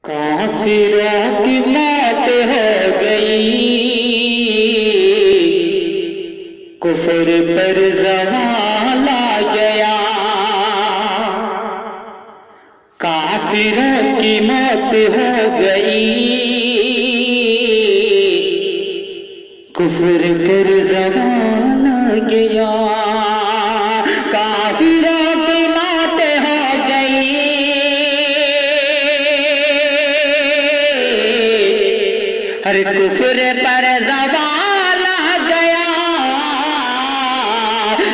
काफिरों की मौत हो गई, कुफर पर ज़वाल आ गया। काफिरों की मौत हो गई, कुफर पर ज़वाल आ गया। काफिरों की मौत हो गई, हर कुफर पर ज़वाल आ गया।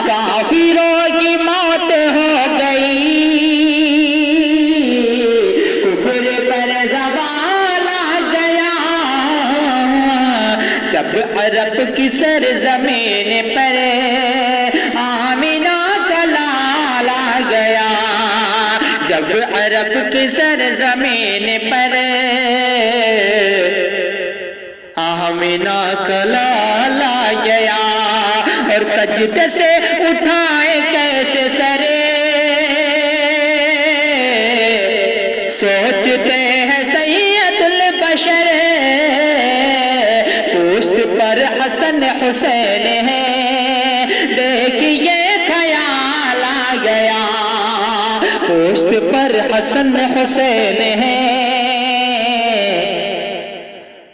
काफिरों की मौत हो गई, कुफर पर ज़वाल आ गया। जब अरब की सरज़मीन पर आमिना का लाल आ गया, जब अरब की सरज़मीन पर आमिना का लाल आ गया। और सजदे से उठाए कैसे सरे, सोचते हैं सैयदुल बशर, पुश्त पर हसन हुसैन है, देखिए ख्याल आ गया। पुश्त पर हसन हुसैन है,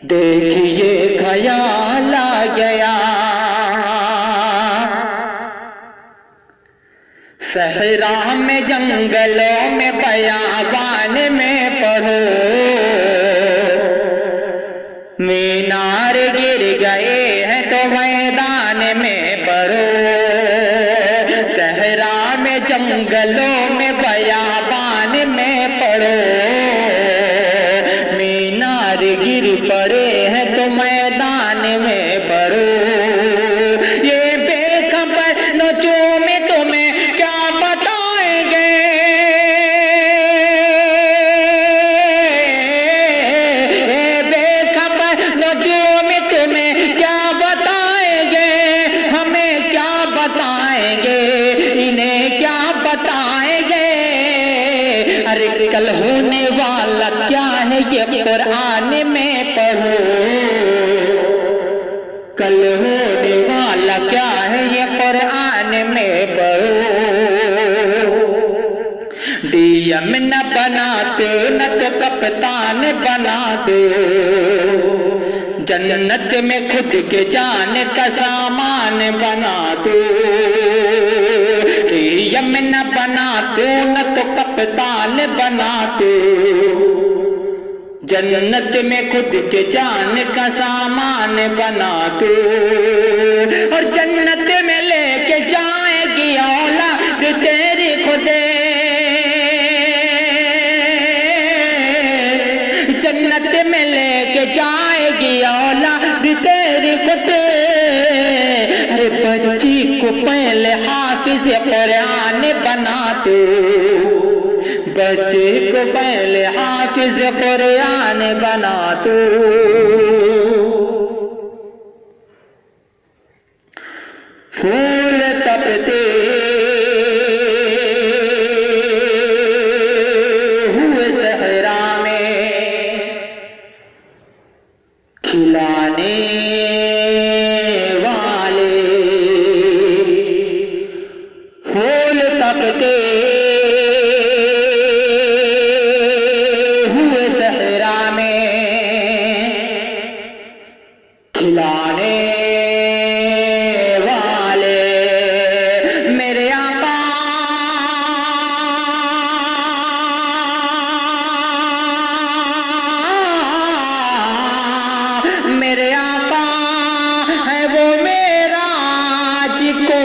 देखिए ख्याल आ गया। सहरा में जंगलों में बयाबान में पढ़ो, मीनार गिर गए हैं तो मैदान में पढ़ो। सहरा में जंगलों में बयाबान में पढ़ो, मीनार गिर पड़े हैं तो मैदान में पढ़ो। ये बेखबर नोचों में तुम्हें क्या बताएंगे, ये बेखबर नोचों में तुम्हें क्या बताएंगे, हमें क्या बताएंगे, इन्हें क्या बताएंगे। अरे कल होने वाला क्या है ये कुरान में पढ़ो, कल होने वाला क्या है ये कुरान में पढ़ो। डीएम न बना दो न तो कप्तान बना दो, जन्नत में खुद के जान का सामान बना दो। डीएम न बना दो न तो कप्तान बना दो, जन्नत में खुद के जान का सामान बना दो। और जन्नत में लेके जाएगी औलाद तेरी खुदे, जन्नत में लेके जाएगी औलाद तेरी खुदे। अरे बच्ची को पहले हाफिज कुरान बना दो, बच्चे को पहले हाफिज कुरान बना दो। फूल तपते हुए सहरा में खिलाने वाले, फूल तपते खिलाने वाले, मेरे आका मेरे आका है वो मेरा जिको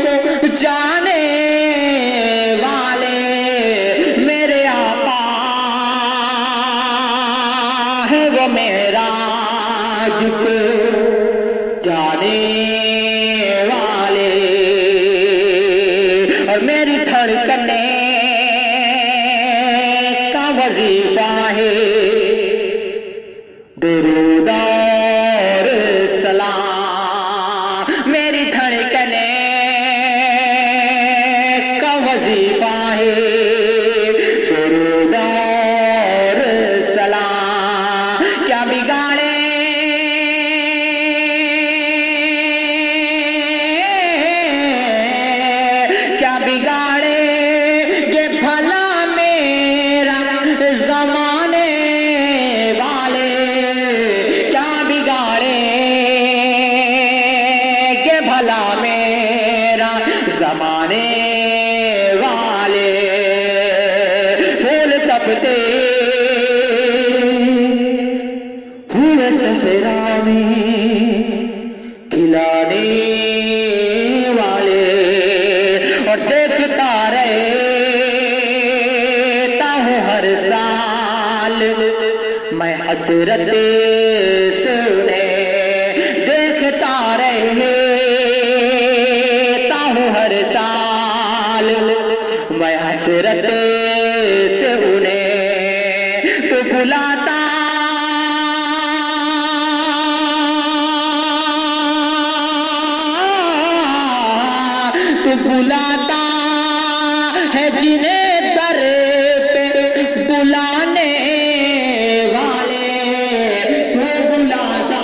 जाने वाले, मेरे आका है वो मेरा जिको जाने वाले। और मेरी धड़कने का वजीफा है दुरूद और सलाम, मेरी धड़कने का वजीफा है दुरूद और सलाम। मैं हसरत से उन्हें देखता रहता हूँ हर साल। मैं हसरत से उन्हें तो बुलाता है जिन्हें दर पे बुलाने वाले, तो बुलाता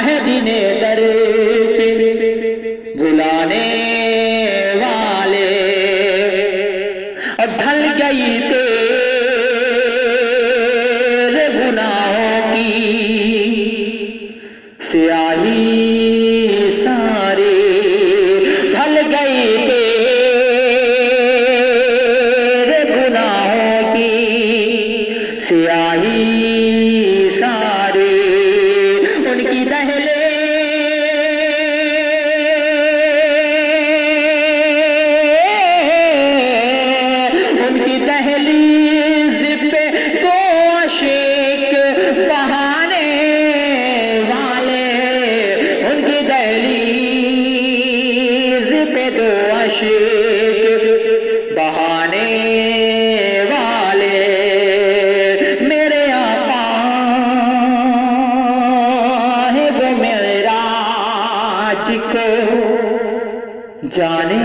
है जिन्हें दर पे बुलाने वाले। अब ढल गई तेरे गुनाहों की स्याही सारी, ढल गई तेरे गुनाहों की स्याही सारी। उनकी दहलीज पे तो आशिक बहाने वाले, उनकी दहलीज पे दो आशिक बहाने वाले। मेरे आका है वो मेराज को जाने